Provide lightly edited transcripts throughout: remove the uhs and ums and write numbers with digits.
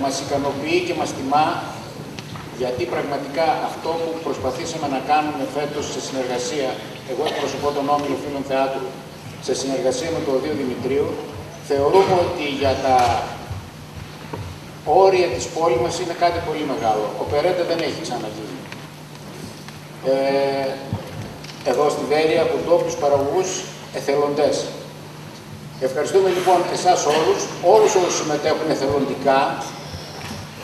Μας ικανοποιεί και μας τιμά, γιατί πραγματικά αυτό που προσπαθήσαμε να κάνουμε φέτος σε συνεργασία, εγώ εκπροσωπώ τον Όμιλο Φίλων Θεάτρου, σε συνεργασία με τον Οδείο Δημητρίου, θεωρούμε ότι για τα όρια της πόλης μας είναι κάτι πολύ μεγάλο. Οπερέτα δεν έχει ξαναγίνει. Εδώ στη Βέρεια από ντόπιους παραγωγούς εθελοντές. Ευχαριστούμε λοιπόν εσάς όλους όσους συμμετέχουν εθελοντικά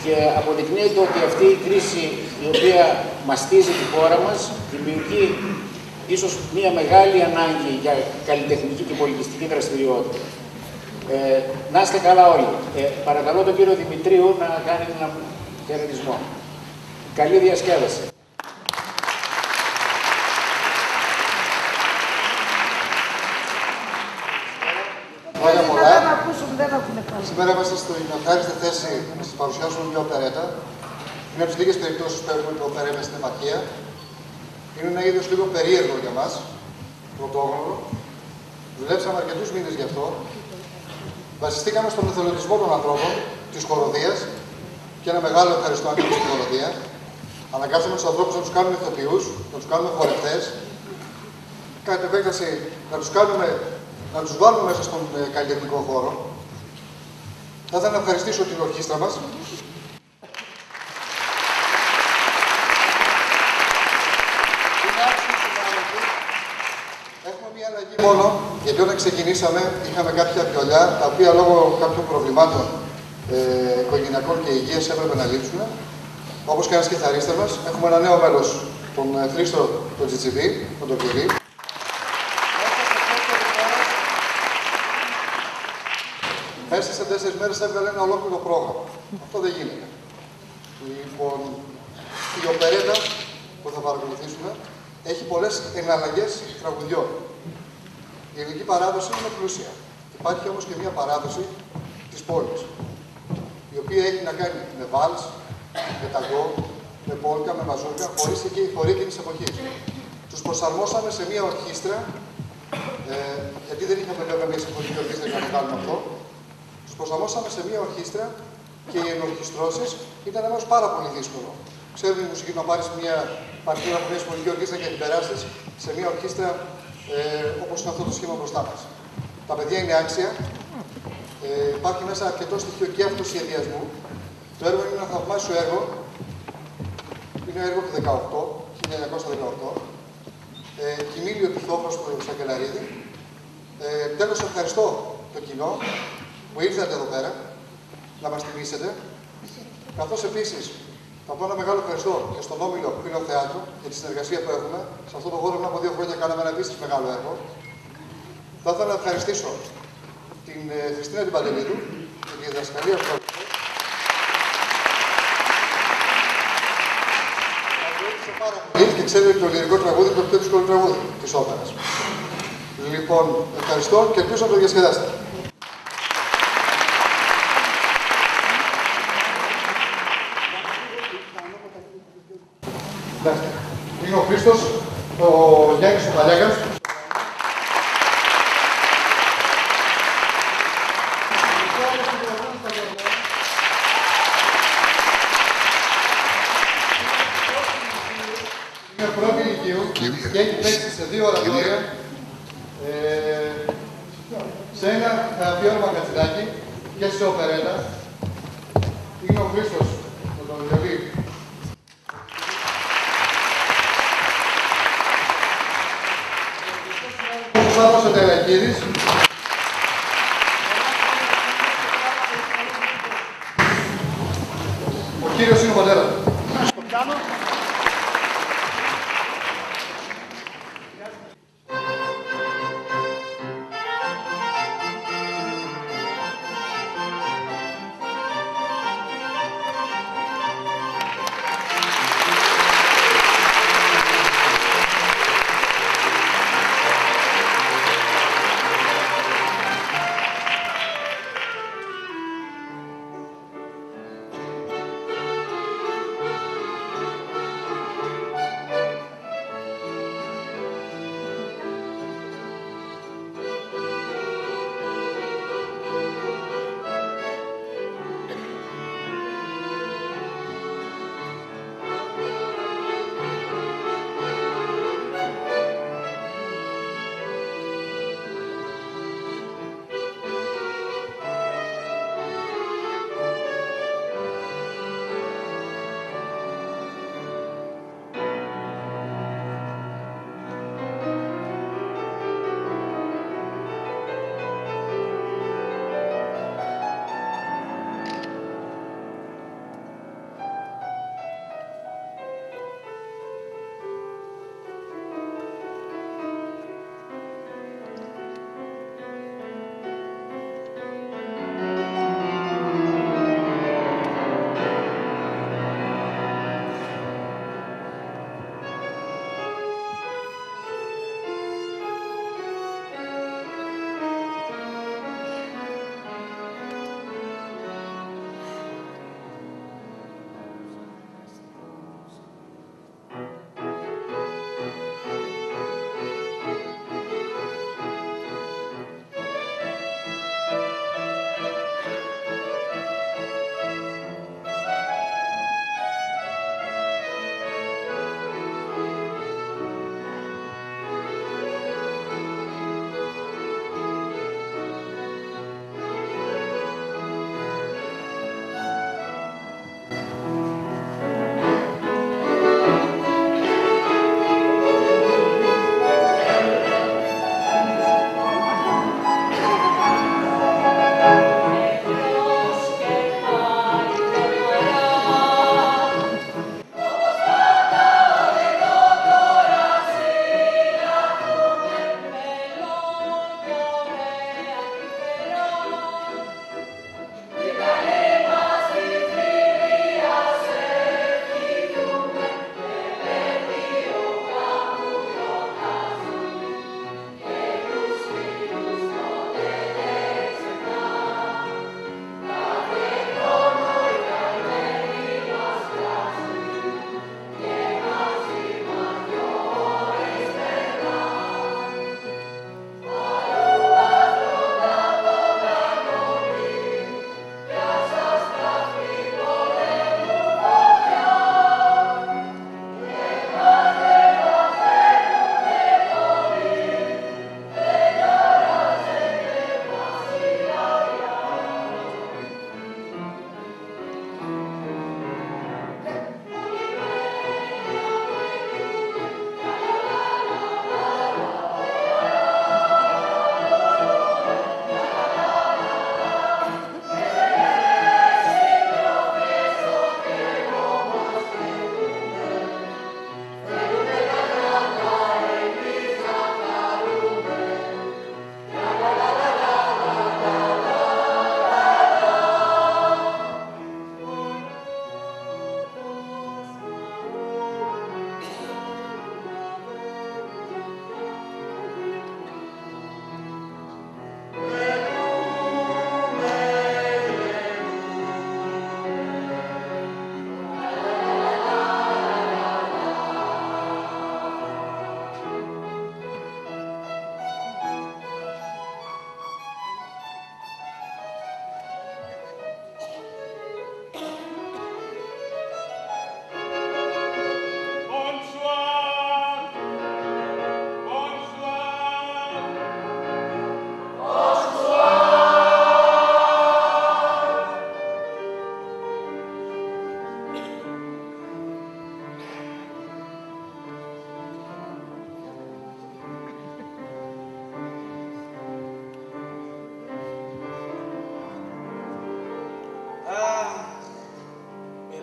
και αποδεικνύεται ότι αυτή η κρίση η οποία μαστίζει τη χώρα μας δημιουργεί ίσως μια μεγάλη ανάγκη για καλλιτεχνική και πολιτιστική δραστηριότητα. Να είστε καλά όλοι. Παρακαλώ τον κύριο Δημητρίου να κάνει ένα χαιρετισμό. Καλή διασκέδαση. Σήμερα είμαστε στην ευχάριστη θέση να σας παρουσιάσουμε μια οπερέτα. Είναι από τις λίγες περιπτώσεις που έχουμε την οπερέτα στην επαρχία. Είναι ένα είδος λίγο περίεργο για μας, πρωτόγνωρο. Δουλέψαμε αρκετούς μήνες γι' αυτό. Βασιστήκαμε στον εθελοντισμό των ανθρώπων, της χοροδίας και ένα μεγάλο ευχαριστώ ανήκει στην χοροδία. Αναγκάσαμε τους ανθρώπους να τους κάνουμε ηθοποιούς, να τους κάνουμε χορευτές. Κατά την επέκταση να τους βάλουμε μέσα στον καλλιτεχνικό χώρο. Θα ήθελα να ευχαριστήσω την ορχήστρα μας. Έχουμε μια αλλαγή μόνο, γιατί όταν ξεκινήσαμε είχαμε κάποια βιολιά, τα οποία λόγω κάποιων προβλημάτων οικογενειακών και υγείας έπρεπε να λείψουν. Όπως και ένας κιθαρίστας μας, έχουμε ένα νέο μέλος, τον Χρήστο τον Τζιτσιβί, τον Κυρί. Μέσα σε 4 μέρες έβγαλε ένα ολόκληρο πρόγραμμα. Αυτό δεν γίνεται. Λοιπόν, η οπερέτα που θα παρακολουθήσουμε έχει πολλές εναλλαγές τραγουδιών. Η ελληνική παράδοση είναι πλούσια. Υπάρχει όμως και μια παράδοση της πόλης, η οποία έχει να κάνει με βάλς, με ταγκό, με πόλκα, με μαζούκα, χωρίς εκεί η χωρί εκείνης εποχής. Τους προσαρμόσαμε σε μια ορχήστρα, γιατί δεν είχαμε βέβαια μια συμφωνική ορχήστρα για να κάνουμε αυτό. Τους προσαρμόσαμε σε μια ορχήστρα και οι ενορχιστρώσεις ήταν ένας πάρα πολύ δύσκολο. Ξέρετε η μουσική να πάρεις μια παρτίδα από μια συμφωνική ορχήστρα και να την περάσεις σε μια ορχήστρα όπως είναι αυτό το σχήμα μπροστά μας. Τα παιδιά είναι άξια. Υπάρχει μέσα αρκετό στοιχείο και αυτοσχεδιασμού. Το έργο είναι ένα θαυμάσιο έργο. Είναι έργο του 1918. Κιμήλιο Πυθόφρος του Σακελαρίδη. Τέλος, ευχαριστώ το κοινό που ήρθατε εδώ πέρα να μας τιμήσετε. Καθώς επίσης θα πω ένα μεγάλο ευχαριστώ και στον Όμιλο Φίλων Θεάτρου για τη συνεργασία που έχουμε. Σε αυτό το χώρο πριν από 2 χρόνια κάναμε ένα επίσης μεγάλο έργο. Θα ήθελα να ευχαριστήσω την Χριστίνα την Παντελίδου για τη διδασκαλία που έδωσε. Και ξέρετε ότι το λυρικό τραγούδι είναι το πιο δύσκολο τραγούδι της όπερας. Λοιπόν, ευχαριστώ και ελπίζω να το διασκεδάσετε. Είναι ο Χρήστος, ο Γιάννης ο Παλιάκας. Είναι πρώτη ηλικίου και έχει παίξει σε 2 ορατόρια, σε ένα αφιέρωμα κατσιδάκι και σε οπερέτα. Είναι ο Χρήστος με τον βιολί. Ο Σάββας ο Τελακίδης. Ο κύριος είναι ο πατέρας.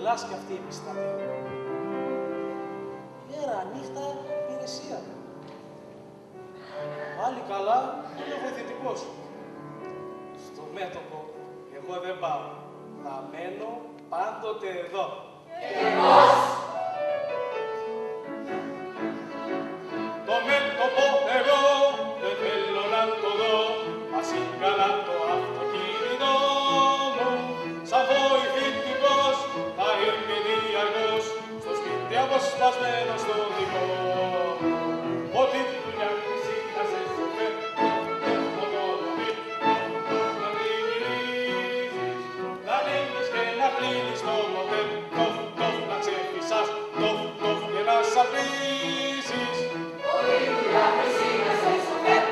Ελλάς και αυτή η επιστρατεία. Μέρα, νύχτα, υπηρεσία. Πάλι καλά, είμαι βοηθητικός. Στο μέτωπο, εγώ δεν πάω. Θα μένω πάντοτε εδώ. Το μέτωπο εγώ δεν θέλω να το δω. Ας είναι καλά το αυτοκίνητό μου. Σαν βοηθητικός θα είμαι διαρκώς στο σπίτι αποσπασμένο στο δικό μου. Ό,τι δουλειά εσύ να σε σοφέρ, να την γυρίζεις, να ανοίγεις και να κλείνεις το μοτέλ, τοφ, να ξεφυσάς, τοφ, και να σαπίζεις. Ό,τι δουλειά εσύ να σε σοφέρ,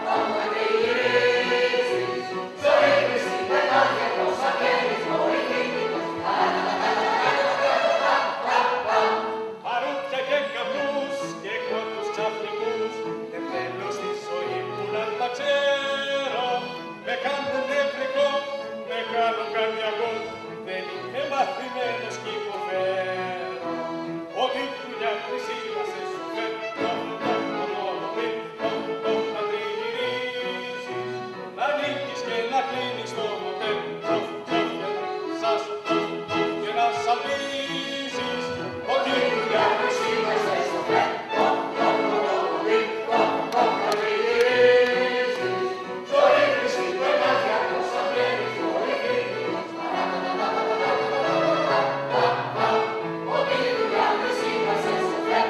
να την γυρίζεις, ζωή χρυσή πετάχια τόσα καίνεις, βοηθητικός. Παρούτια και καπνούς και κόντους ξαφνικούς, δεν θέλω στη ζωή μου να τα ξέρω. Με κάνουν νευρικό, με κάνουν καρδιακό, δεν είμαι μαθημένος κι υποφέρω. Ό,τι δουλειά χρυσή να σε σοφέρω, να τριγυρίσεις, να ανοίγεις και να κλείνεις το μοτέλ, σας και να σαπίζεις. Ό,τι δουλειά χρυσή να σε σοφέρω, να τριγυρίσεις, ζωή χρυσή πενάτια τόσα μένεις, βοηθητικός. Ό,τι δουλειά χρυσή να σε σοφέρ,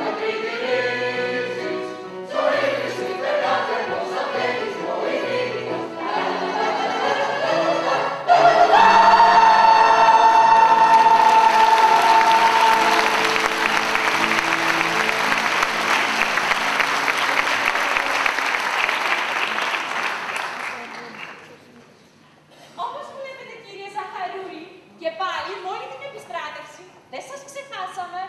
να την γυρίζεις, ζωή χρυσή πετάχια τόσα μένεις, βοηθητικός. Όπως βλέπετε, κύριε Ζαχαρούλη, και πάλι με όλη την επιστράτευση δεν σας ξεχάσαμε.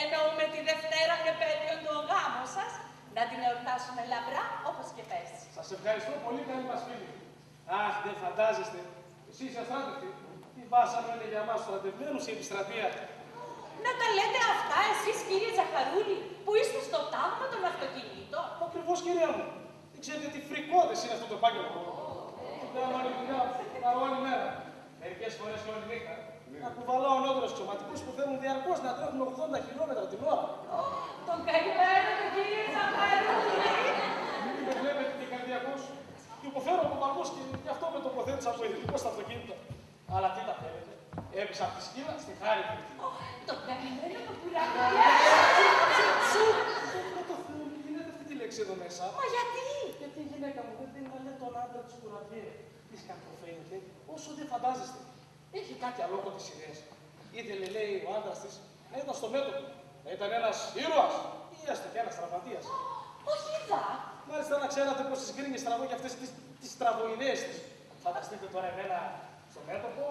Εννοούμε τη Δευτέρα επέτειο του γάμου σας, να την εορτάσουμε λαμπρά όπως και πέρσι. Σας ευχαριστώ πολύ, καλή μας φίλη. Αχ, δεν φαντάζεστε. Εσείς οι αστράτευτοι, τι βάσαμε είναι για μας στρατευμένους η επιστρατεία. Να τα λέτε αυτά εσείς, κύριε Ζαχαρούλη, που είστε στο τάγμα των αυτοκινήτων. Ακριβώς, κυρία μου. Δεν ξέρετε τι φρικώδες είναι αυτό το επάγγελμα. Δεν είναι δουλειά, κάνω όλη μέρα. Μερικές φορές και όλη νύχτα. Να κουβαλάω νεότερους ξωματικούς που θέλουν διαρκώς να τρέχουν 80 χιλιόμετρα την ώρα. Τον καημένο τον κύριε Ζαχαρούλη. Μην με βλέπετε και καρδιακός. Και υποφέρω από παλμούς και γι' αυτό με τοποθέτησα βοηθητικό στα αυτοκίνητα. Αλλά τι τα θέλετε. Έπεισα από τη σκύλα στη χάρη μου. Τον καημένο τον πουλάκι. Με το Θεό, μην γίνεται αυτή τη λέξη εδώ μέσα. Μα γιατί? Γιατί η γυναίκα μου δεν θέλει να λέει τον άντρα της κουραμπιέ. Της κακοφαίνεται όσο δεν φαντάζεστε. Έχει κάτι αλόκοτες ιδέες. Ήθελε, λέει, ο άντρας της να ήταν στο μέτωπο. Να ήταν ένας ήρωας ή έστω και ένας τραυματίας. Όχι δα. Μάλιστα να ξέρατε πως τις γκρίνιες τραβώ και αυτές τις τραβοειδέες της. Φανταστείτε τώρα εμένα στο μέτωπο,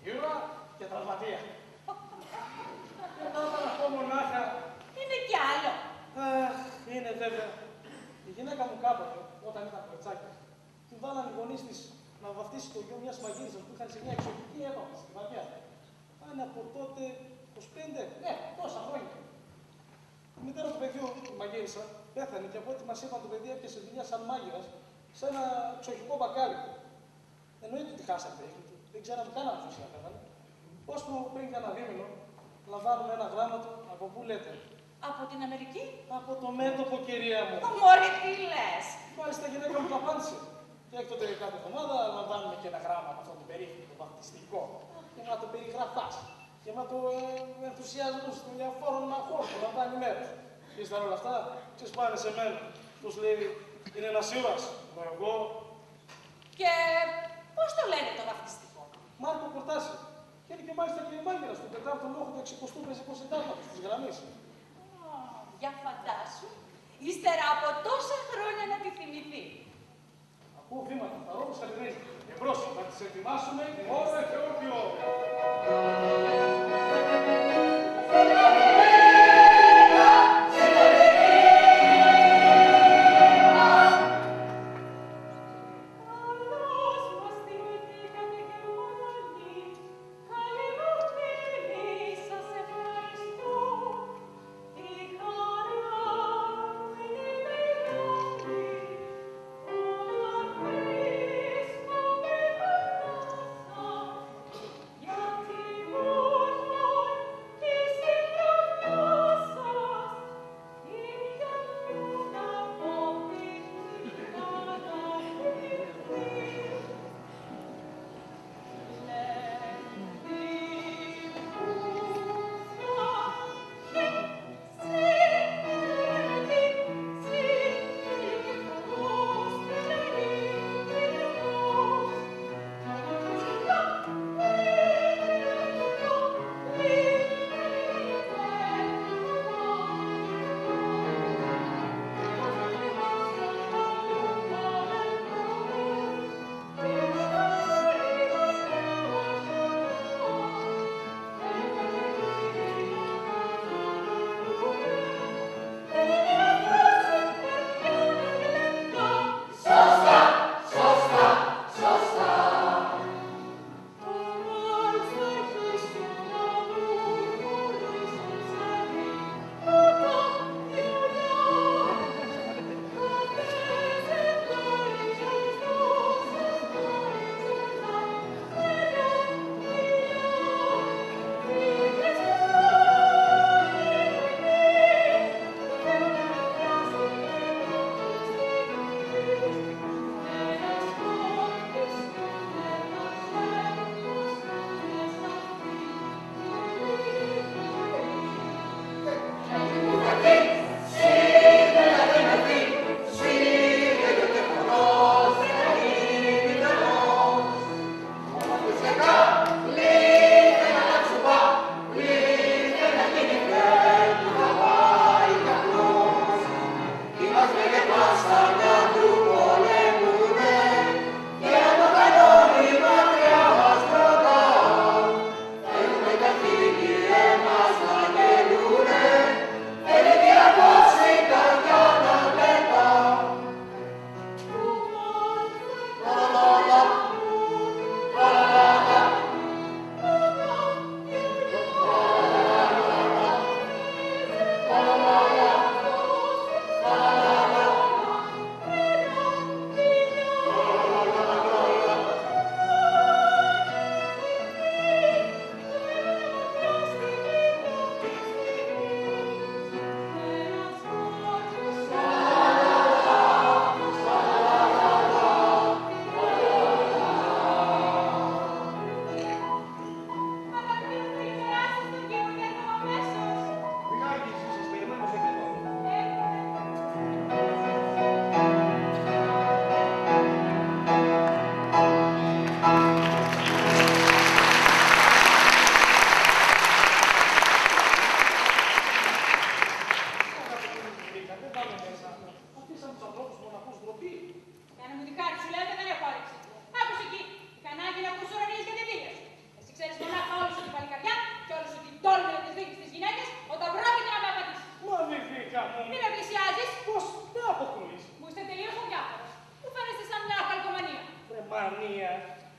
ήρωα και τραυματία. Εδώ να πω μονάχα. Είναι κι άλλο. Αχ, είναι βέβαια. Η γυναίκα μου κάποτε, όταν ήταν κοριτσάκι, την βάλανε οι γονείς της να βαφτίσει το γιο μιας μαγείρισσας που είχαν σε μια εξωτική έπαυλη στη Βαρδιά. Πάνε από τότε 25, τόσα χρόνια. Η μητέρα του παιδιού, η μαγείρισσα, πέθανε και από ό,τι μας είπαν το παιδί έπιασε δουλειά σαν μάγειρας σε ένα εξοχικό μπακάλικο. Εννοείται ότι χάσατε, δεν ξέραμε καν αν να πέθανε. Ώσπου πριν κάνα δίμηνο, λαμβάνουμε ένα γράμμα του από πού λέτε. Από την Αμερική? Από το μέτωπο, κυρία μου. Μωρή, τι λες. Μάλιστα η γυναίκα μου το απάντησε. Και έκτοτε κάθε εβδομάδα λαμβάνουμε και ένα γράμμα από αυτό το περίφημο, το βαπτιστικό. Γεμάτο περιγραφάς. Γεμάτο ενθουσιασμού των διαφόρων μαχών που λαμβάνει μέρος. Και ύστερα όλα αυτά, ξεσπάνε σε μένα. Τους λέει, είναι ένας ήρωας. Μα εγώ. Και πώς το λένε το βαπτιστικό? Μάρκο Κορτάση. Και είναι και μάλιστα και η μάγειρας του 4ου λόγου του 60ου πεζικού συντάγματος της γραμμής. Για φαντάσου, ύστερα από τόσα χρόνια να τη θυμηθεί. Ακούω βήματα, παρόλους αλληνίζει. Εμπρός, να τις ετοιμάσουμε ώρα και όχι ώρα. Καλώς μας θυμηθεί.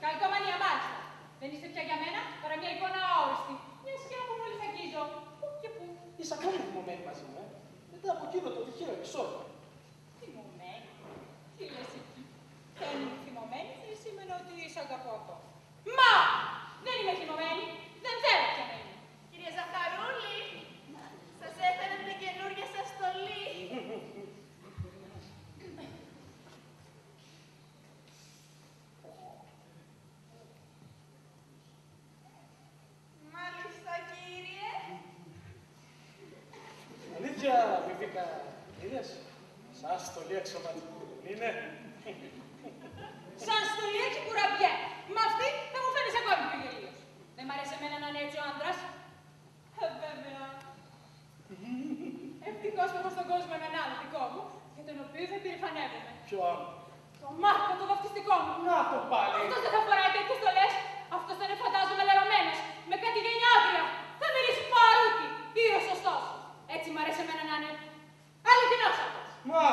Καλκομανία, μάλιστα. Δεν είστε πια για μένα παρά μια εικόνα αόριστη. Μια σκιά που μόλις αγγίζω. Πού και πού. Είσαι ακόμη θυμωμένη μαζί μου, μετά από εκείνο το τυχαίο επεισόδιο. Θυμωμένη. Τι λες εκεί. Δεν είμαι θυμωμένη, δεν σημαίνει ότι σ' αγαπώ ακόμα. Μα! Δεν είμαι θυμωμένη. Δεν θέλω πια να είμαι. Κύριε Ζαχαρούλη, σας έφερα την καινούργια σας στολή. Μάλιστα, κύριε. Αλήθεια, Βιβίκα, είδες, σαν στολή αξιωματικού, είναι. Σαν στολή έτσι κουραμπιέ. Μα αυτή θα μου φαίνεις ακόμη πιο γελίος. Δεν μ' αρέσει εμένα να είναι έτσι ο άντρας. Βέβαια. Ευτυχώς που έχω στον κόσμο έναν άλλο δικό μου, για τον οποίο θα υπερηφανεύομαι. Ποιον? Το Μάρκο, το βαφτιστικό μου. Να το πάλι. Αυτός δεν θα φοράει τέτοιες στολές. Αυτός θα είναι, φαντάζομαι, λερωμένος. Με κάτι γενιάτρια. Θα μυρίσει παρούτι. Ή ο σωστός. Έτσι μ' αρέσει εμένα να είναι. Αληθινός αυτός. Μα.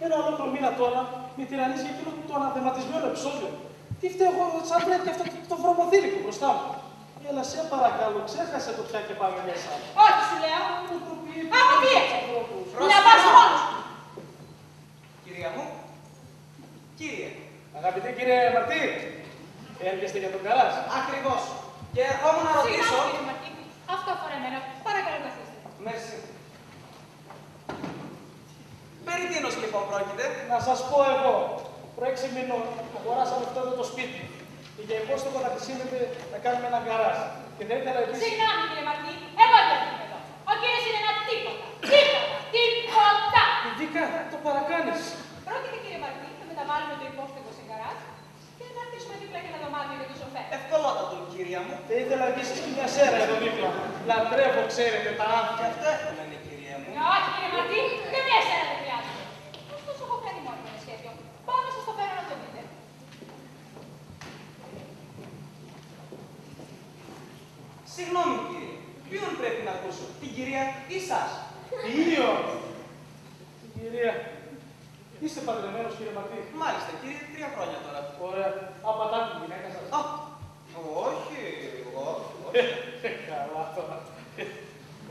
Ένα ολόκληρο μήνα τώρα με τυραννίζει εκείνο το αναθεματισμένο επεισόδιο. Τι φταίω εγώ, σαν βρέθηκε αυτό το βρωμοθήλικο μπροστά μου. Έλα, σε παρακαλώ, ξέχασε το πια και πάμε μέσα. Όχι, σου λέω. Αποπίεψε. Να πας μόνος. Κυρία μου. Κύριε. Αγαπητέ κύριε Μαρτί, έρχεστε για τον Καράς. Ακριβώς. Και ερχόμουν να ρωτήσω. Συγγνώμη, κύριε Μαρτί. Αυτό αφορά εμένα. Παρακαλώ, καθίστε. Merci. Περί τίνος λοιπόν πρόκειται. Να σας πω εγώ, προ 6 μηνών αγοράσαμε αυτό εδώ το σπίτι. Και για υπόστοχο να χρησιμοποιείτε να κάνουμε ένα γκαράζ. Και δεν ήθελα επίσης. Συγγνώμη, κύριε Μαρτί. Εγώ δεν είμαι εδώ. Ο κύριος είναι ένα τίποτα. Τίποτα. Ειδικά, το παρακάνεις. Πρόκειται, κύριε Μαρτί, να μεταβάλουμε το υπόστεγο σε γκαράζ και να αφήσουμε δίπλα και ένα δωμάτιο για το σοφέρ. Ευκολότατο, κυρία μου. Και ήθελα επίσης και μια σέρα εδώ δίπλα. Λατρεύω, ξέρετε, τα Και άθλια. αυτό εύκολο είναι, κυρία μου. Όχι, κύριε Μαρτί, καμία σέρα δεν χρειάζεται. Ωστόσο, έχω κάνει μόνο ένα σχέδιο. Πάω να σας το φέρω να το δείτε. Συγγνώμη, κύριε. Ποιον πρέπει να ακούσω, την κυρία ή σας? Ήλιο! Την κυρία. Είστε παντρεμένος, κύριε Μαρτί. Μάλιστα, κύριε, 3 χρόνια τώρα. Ωραία. Απατά την γυναίκα σας. Α, όχι, όχι. Καλά τώρα.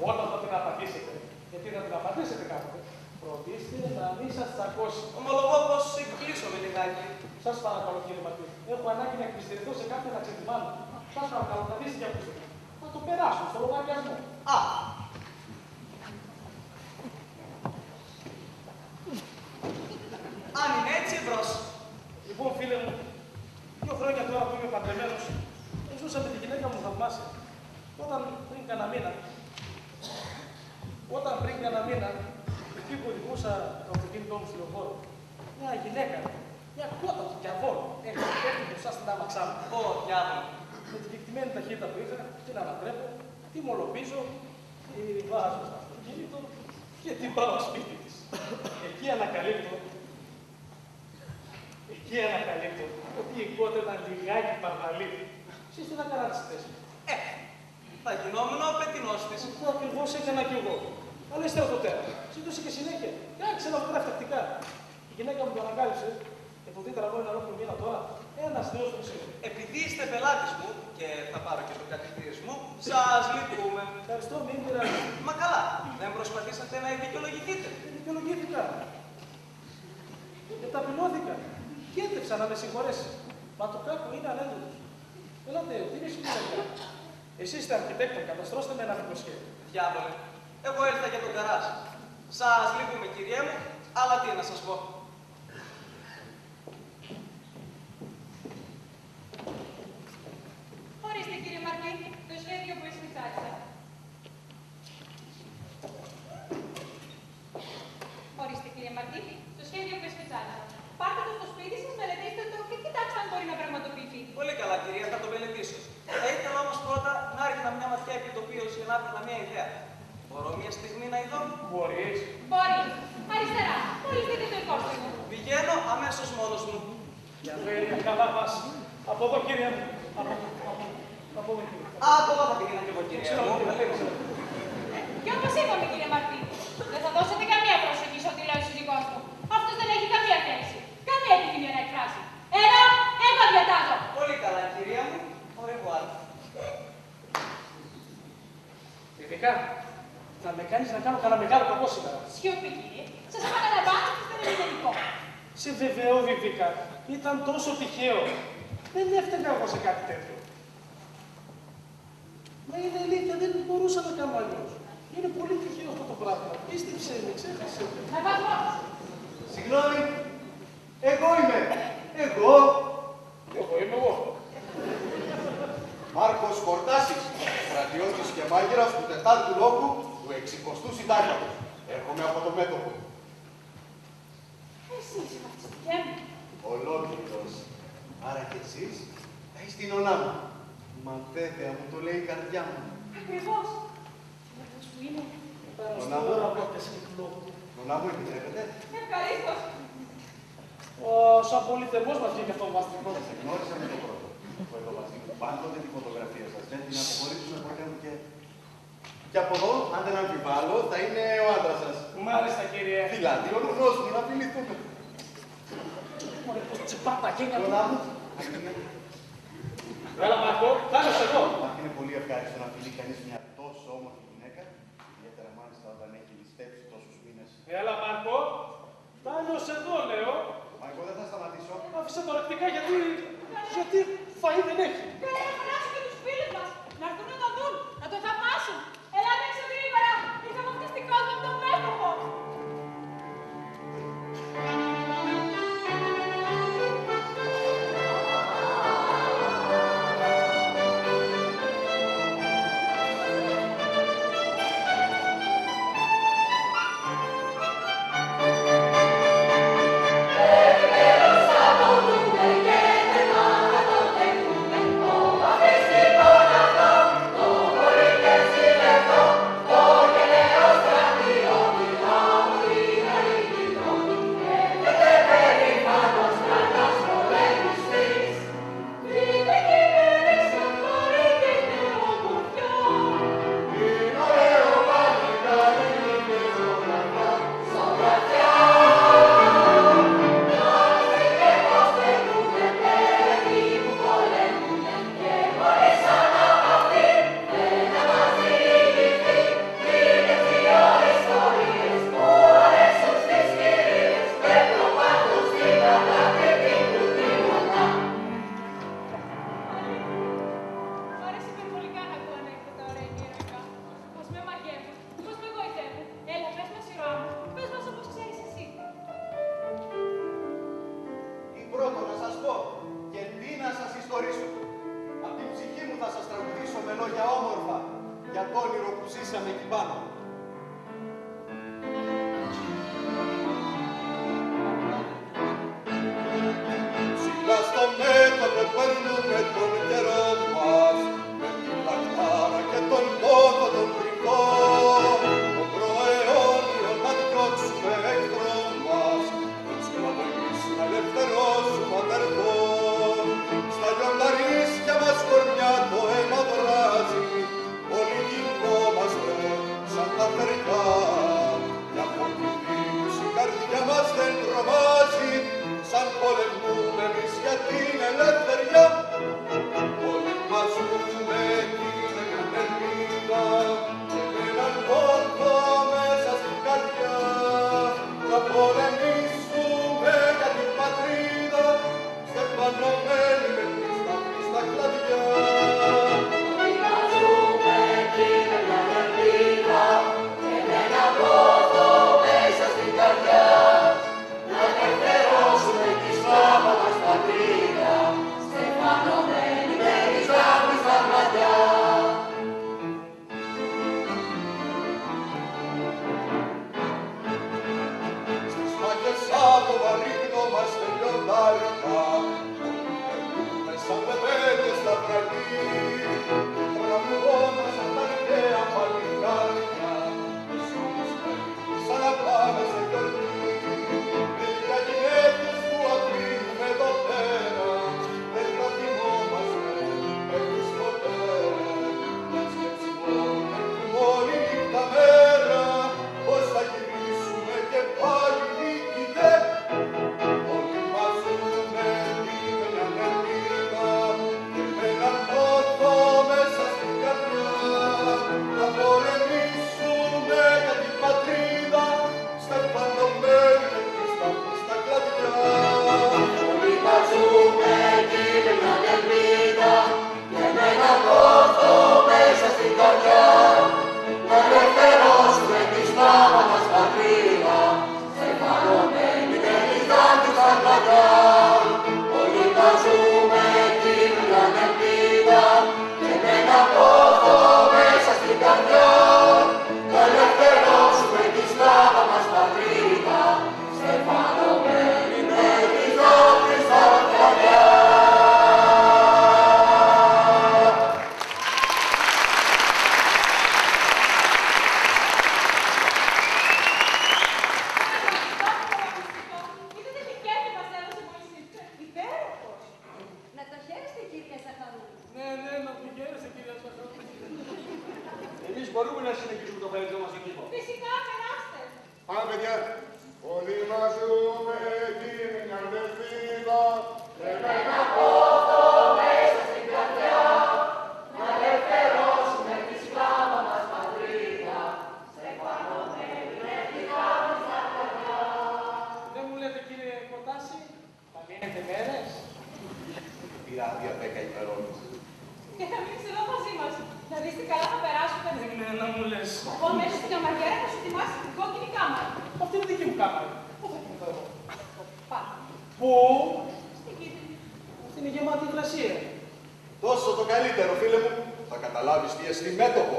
Όταν θα την απαντήσετε, γιατί θα την απαντήσετε κάποτε, φροντίστε να μην σας τσακώσει. Ομολογώ πως εκπλήσωμαι λιγάκι. Σας παρακαλώ, κύριε Μαρτί. Έχω ανάγκη να εκπληστερηθώ σε κάποιον να ξετυμάνω. Σας παρακαλώ, καθίστε και ακούστε. Θα το περάσω στο λογαριασμό. Α, αν είναι έτσι, εμπρός. Λοιπόν, φίλε μου, 2 χρόνια τώρα που είμαι παντρεμένος, ζούσα με τη γυναίκα μου θαυμάσια. Όταν πριν κάνα μήνα, εκεί που οδηγούσα το αυτοκίνητό μου στο λεωφόρο, μια γυναίκα Μια κότα του διαβόλου. Έτσι, πέφτει μπροστά στην άμαξά μου. Ω, διάβολο. Με τη κεκτημένη ταχύτητα που είχα, την ανατρέπω, τη μολοπίζω, τη βάζω στο αυτοκίνητο και την πάω σπίτι της. Εκεί ανακαλύπτω ότι η κότα ήταν λιγάκι παρβαλή. Εσείς τι θα κάνατε στη θέση μου? Θα γινόμουν ο πετεινός της. Αυτό ακριβώς έκανα κι εγώ. Αλλά ύστερα το τέρα. Σύντοση και συνέχεια. Άρχισε να βγάζει τακτικά. Η γυναίκα μου το ανακάλυψε. Και το δείτε ραγό ένα ολόκληρο μήνα τώρα. Ένας θεός μου σήμερα. Επειδή είστε πελάτης μου και θα πάρω και το κατηχτήρισμό, σας λυπούμε. Ευχαριστώ, μην πειράζει. Μα καλά, δεν προσπαθήσατε να δικαιολογηθείτε. Δεν δικαιολογήθηκα. Και ταπεινώθηκα. Κέντρεψα να με συγχωρέσει. Μα το κάκο είναι ανέντοτος. Ελάτε, τι είναι σημαντικά. Εσείς είστε αρχιτέκτον, καταστρώστε με ένα μικροσχέδιο. Διάβολε, εγώ ήρθα για τον καράζ. Σας λυπούμε κυριέ μου, αλλά τι να σας πω. Ορίστε κύριε Μαρκή, το σχέδιο που εσφιξάρισα. Ορίστε κύριε Μαρκή, το σχέδιο που εσφιξάρισα. Πάρτε το στο σπίτι σας, μελετήστε το και κοιτάξτε αν μπορεί να πραγματοποιηθεί. Πολύ καλά κυρία, θα το μελετήσω. Θα ήθελα όμως πρώτα να άρχινα μια ματιά επί τοπίως για να έπαιρνα μια ιδέα. Μπορώ μια στιγμή να ειδώ? Μπορείς. Μπορεί. Αριστερά. Μόλις δείτε το υπόστημα. Πηγαίνω αμέσως μόνος μου. Για βέλια, καλά πας. Από εδώ κύριε μου. Από εδώ κύριε. Α, από εδώ θα πήγαινα και εγώ κυρία Ξέρω, μου. Και όπως είπαμε κύριε Μαρτί, δεν θα δώσετε καμία προσοχή σε ό,τι λέει ο σύζυγός μου. Αυτός δεν έχει καμία θέση. Καμία επιθυμία να εκφράσει. Εγώ διατάζω. Πολύ καλά κυρία μου. Au revoir. Ειδικά, θα με κάνεις να κάνω κανένα μεγάλο κακό σήμερα. Σιωπή κύριε. Σας επαναλαμβάνω ότι δεν είναι δικό. Σε βεβαιώ, Βιβίκα, ήταν τόσο τυχαίο. Δεν έφταιγα εγώ σε κάτι τέτοιο. Μα είναι αλήθεια, δεν μπορούσα να κάνω αλλιώς. Είναι πολύ τυχαίο αυτό το πράγμα. Πίστεψε με, ξέχασε. Να βάζω. Συγγνώμη, εγώ είμαι. Εγώ. Εγώ είμαι εγώ. Μάρκος Κορτάσης, στρατιώτης και μάγειρας του 4ου λόγου του 60ου Συντάγματος. Έρχομαι από το μέτωπο. Εσείς βαφτιστικέ μου. Ολόκληρος. Άρα και εσείς θα είστε η νονά μου. Μα βέβαια μου το λέει η καρδιά μου. Ακριβώς. Και αυτό σου είναι. Νονά μου. Τώρα πρώτες κυκλό. Νονά μου επιτρέπετε. Ευχαρίστως. Σαν πολυτερμός μας βγήκε αυτό το μαστικό. Σας γνώρισα με το πρώτο. Το εδώ μαζί μου. Πάντοτε τη φωτογραφία σας. Δεν την αποχωρήσουμε ποτέ μου και από εδώ, αν δεν αμφιβάλλω, θα είναι ο άντρας σας. Μάλιστα κύριε. Δηλαδή, ο γνώσου μου να φιληθούμε. Μωρέ, πως τσιπά τα χέρια του. Νονά μου. Έλα Μάρκο, κάθεσαι εδώ. Μα είναι πολύ ευχάριστο να φιλεί κανείς μια τόσο όμορφη γυναίκα, ιδιαίτερα μάλιστα όταν έχει ληστέψει τόσους μήνες. Έλα Μάρκο, Τάνιος εδώ λέω. Μα εγώ δεν θα σταματήσω. Άφησε το ρεκτικά γιατί φαΐ δεν έχει. Πρέπει να φωνάσω και τους φίλους μας. Να έρθουν να το δουν, να το θαυμάσουν. Ελάτε έξω γρήγορα. Ήρθε βαφτιστικός με τον μέτωπο. για το όνειρο που ζήσαμε εκεί πάνω. μπορούμε να συνεχίσουμε το χαρακτήρα μας εκεί. Φυσικά, περάστε. Πάμε, παιδιά. Όλοι μαζούμε την καρδευτίδα. Πρέπει να πόθω μέσα στην καρδιά, να ελευθερώσουμε τη σκλάβα μας πατρίδα, σε πανωμένη εθνικά μας τα παιδιά. Δεν μου λέτε, κύριε Κοτάση, θα μείνετε μέρες? Πήρα άδεια 10 ημερών. Και θα μείνεις εδώ μαζί μας. Να δεις τι καλά θα περάσουμε. Ναι, να μου λες. Εγώ μέσα στην καμαριέρα θα σου ετοιμάσει την κόκκινη κάμαρα. Αυτή είναι δική μου κάμαρα. Πού θα κοιμηθώ εγώ? Πάμε. Πού? Στην κίτρινη. Αυτή είναι γεμάτη υγρασία. Τόσο το καλύτερο, φίλε μου. Θα καταλάβεις τι εστί μέτωπο.